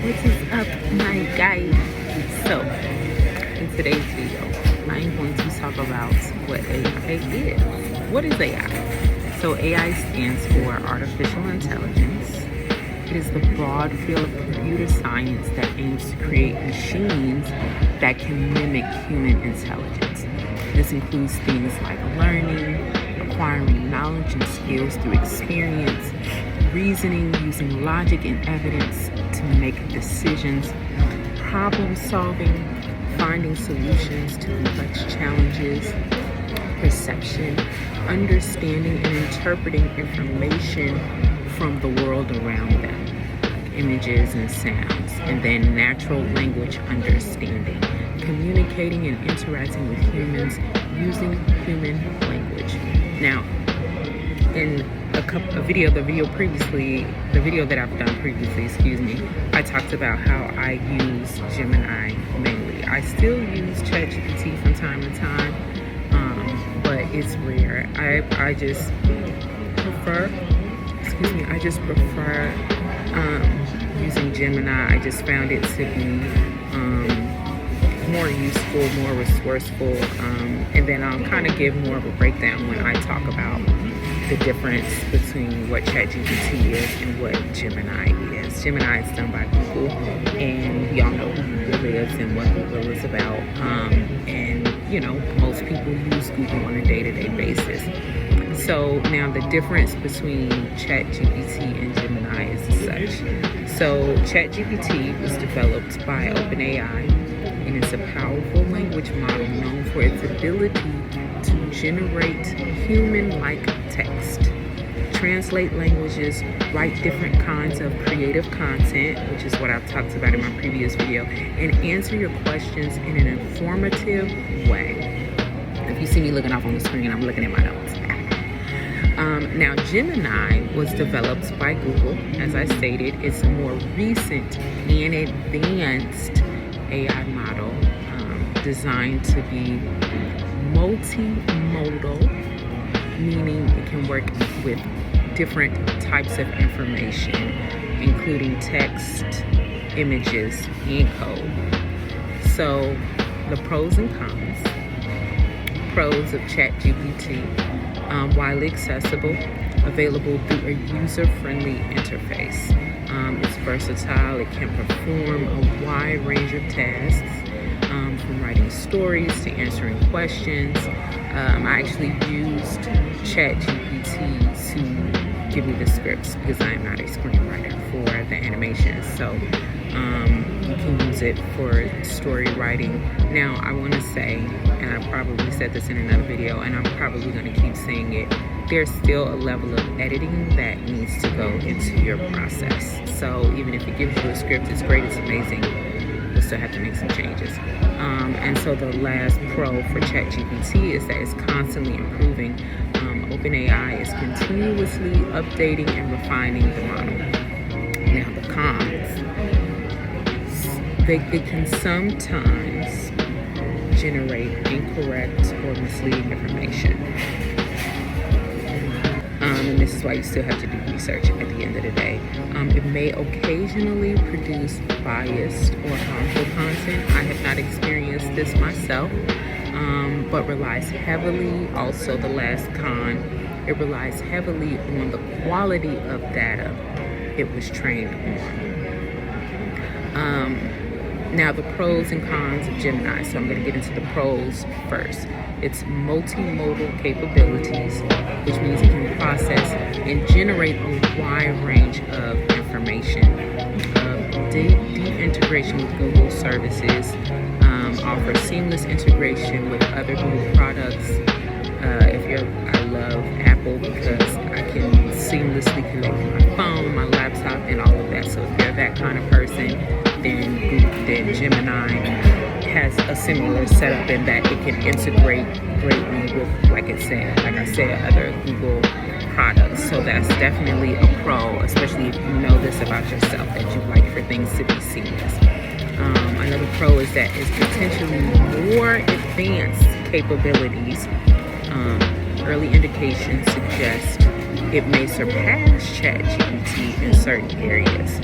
What is up, my guys? So, in today's video, I'm going to talk about what AI is. What is AI? So, AI stands for Artificial Intelligence. It is the broad field of computer science that aims to create machines that can mimic human intelligence. This includes things like learning, acquiring knowledge and skills through experience, reasoning using logic and evidence to make decisions, problem solving, finding solutions to complex challenges, perception, understanding and interpreting information from the world around them, like images and sounds, and then natural language understanding, communicating and interacting with humans using human language. Now, in the video that I've done previously, I talked about how I use Gemini mainly. I still use ChatGPT from time to time, but it's rare. I just prefer using Gemini. I just found it to be more useful, more resourceful, and then I'll kind of give more of a breakdown when I talk about the difference between what ChatGPT is and what Gemini is. Gemini is done by Google, and we all know who Google is and what Google is about, and you know, most people use Google on a day-to-day basis. So now the difference between ChatGPT and Gemini is such. So ChatGPT was developed by OpenAI, and it's a powerful language model known for its ability to generate human-like text, translate languages, write different kinds of creative content, which is what I've talked about in my previous video, and answer your questions in an informative way. If you see me looking off on the screen, I'm looking at my notes. Now, Gemini was developed by Google. As I stated, it's a more recent and advanced AI model designed to be multimodal, meaning it can work with different types of information, including text, images, and code. So, the pros and cons. Pros of ChatGPT. Widely accessible, available through a user-friendly interface. It's versatile. It can perform a wide range of tasks, from writing stories to answering questions. I actually used ChatGPT to give me the scripts because I am not a screenwriter for the animations. So you can use it for story writing. Now, I want to say, and I probably said this in another video, and I'm probably going to keep saying it, there's still a level of editing that needs to go into your process. So even if it gives you a script, it's great, it's amazing, you'll still have to make some changes. And so the last pro for ChatGPT is that it's constantly improving. OpenAI is continuously updating and refining the model. Now, the cons. They can sometimes generate incorrect or misleading information. And this is why you still have to do research at the end of the day. It may occasionally produce biased or harmful content. I have not experienced this myself, but relies heavily, also the last con, it relies heavily on the quality of data it was trained on. Now, the pros and cons of Gemini. So I'm going to get into the pros first. It's multimodal capabilities, which means it can process and generate a wide range of information. Deep integration with Google services, offers seamless integration with other Google products. I love Apple because I can seamlessly connect my phone, my laptop, and all of that. So if you're that kind of person, then Gemini has a similar setup in that it can integrate greatly with, like I said, other Google products. So that's definitely a pro, especially if you know this about yourself, that you like for things to be seamless. Another pro is that it's potentially more advanced capabilities. Early indications suggest it may surpass ChatGPT in certain areas.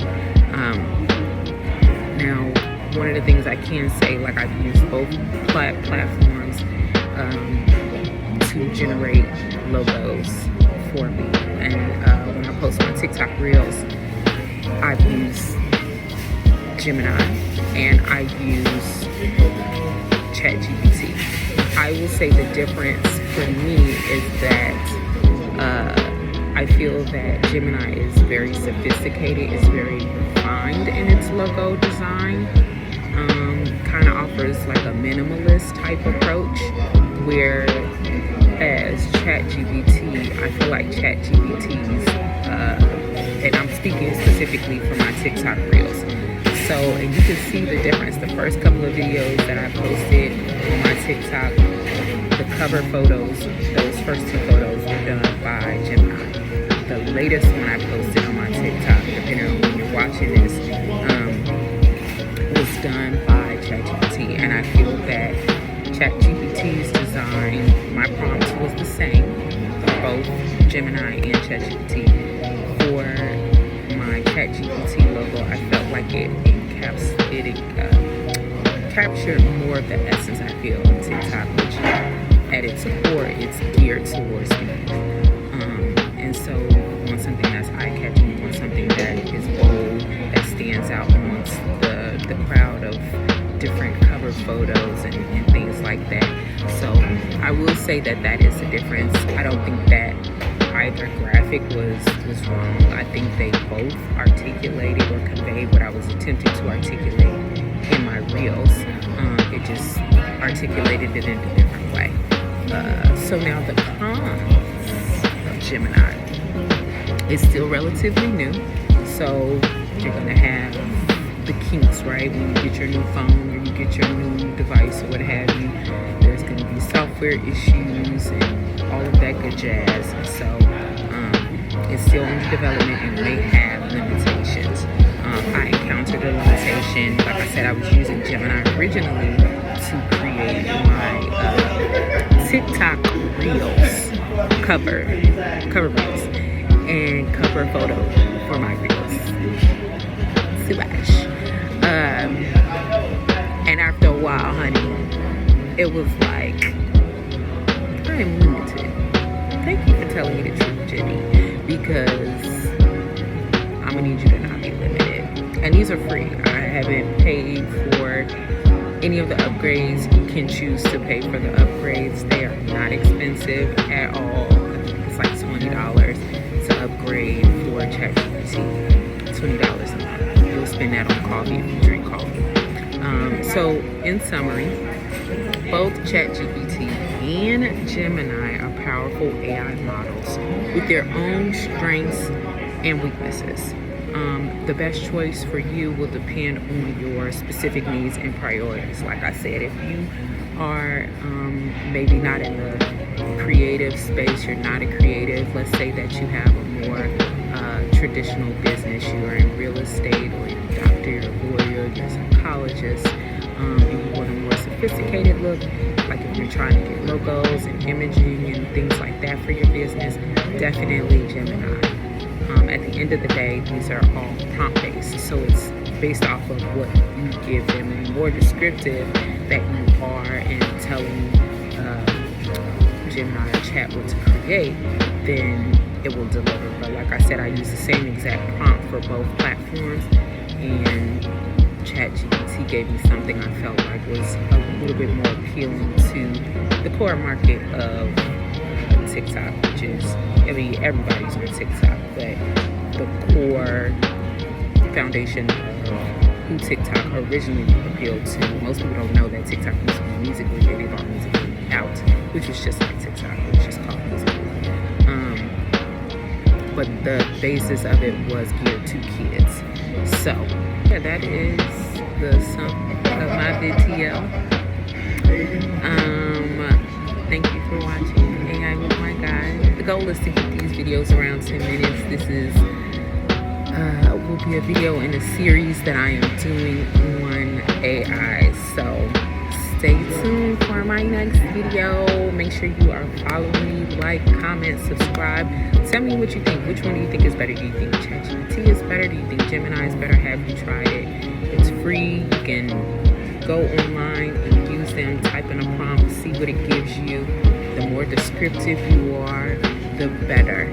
Now, one of the things I can say, like I've used both platforms to generate logos for me. And when I post my TikTok Reels, I've used Gemini and I use ChatGPT. I will say the difference for me is that I feel that Gemini is very sophisticated, it's very refined in its logo design. Kind of offers like a minimalist type approach, whereas ChatGPT, I feel like ChatGPT's, and I'm speaking specifically for my TikTok Reels. So, and you can see the difference. The first couple of videos that I posted on my TikTok, the cover photos, those first two photos were done by Gemini. The latest one I posted on my TikTok, depending on when you're watching this, was done by ChatGPT. And I feel that ChatGPT's design, my prompt was the same for both Gemini and ChatGPT. For my ChatGPT logo, I felt like it captured more of the essence I feel on TikTok, which at its core, it's geared towards me. And so you want something that's eye-catching, you want something that is bold, that stands out amongst the crowd of different cover photos and things like that. So I will say that is the difference. I don't think that either graphic was wrong. I think they both articulated or conveyed what I was attempting to articulate in my reels. It just articulated it in a different way. So now the cons of Gemini is still relatively new. So you're gonna have the kinks, right? When you get your new phone or you get your new device or what have you, there's gonna be software issues and all of that good jazz. So it's still under development and may have limitations. I encountered a limitation. Like I said, I was using Gemini originally to create my TikTok Reels cover reels and cover photo for my reels. Subash. And after a while, honey, it was like, I'm limited. Thank you for telling me the truth, Jenny, because I'm gonna need you to not be limited. And these are free. I haven't paid for any of the upgrades. You can choose to pay for the upgrades. They are not expensive at all. It's like $20 to upgrade for ChatGPT. $20 a month. You'll spend that on coffee if you drink coffee. So in summary, both ChatGPT and Gemini are powerful AI models with their own strengths and weaknesses. The best choice for you will depend on your specific needs and priorities. Like I said, if you are maybe not in the creative space, you're not a creative, let's say that you have a more traditional business, you're in real estate, or you're a doctor, you're a lawyer, you're a psychologist, and you want a more sophisticated look, like if you're trying to get logos and imaging and things like that for your business, definitely Gemini. At the end of the day, these are all prompt-based, so it's based off of what you give them. And the more descriptive that you are in telling Gemini or Chatbot to create, then it will deliver. But like I said, I use the same exact prompt for both platforms, and ChatGPT gave me something I felt like was a little bit more appealing to the core market of TikTok, which is, I mean, everybody's on TikTok, but the core foundation of who TikTok originally appealed to. Most people don't know that TikTok used to be Musical.ly, they bought Musical.ly out, which was just like TikTok, it was just called Musical.ly. But the basis of it was geared to kids. So, yeah, that is the sum of my video. Thank you for watching AI with my guy. The goal is to keep these videos around 10 minutes. This is will be a video in a series that I am doing on AI. So stay tuned for my next video. Make sure you are following me, like, comment, subscribe. Tell me what you think. Which one do you think is better? Do you think ChatGPT is better? Do you think Gemini is better? Have you tried it? It's free. You can go online and use them, type in a prompt, see what it gives you. The more descriptive you are, the better.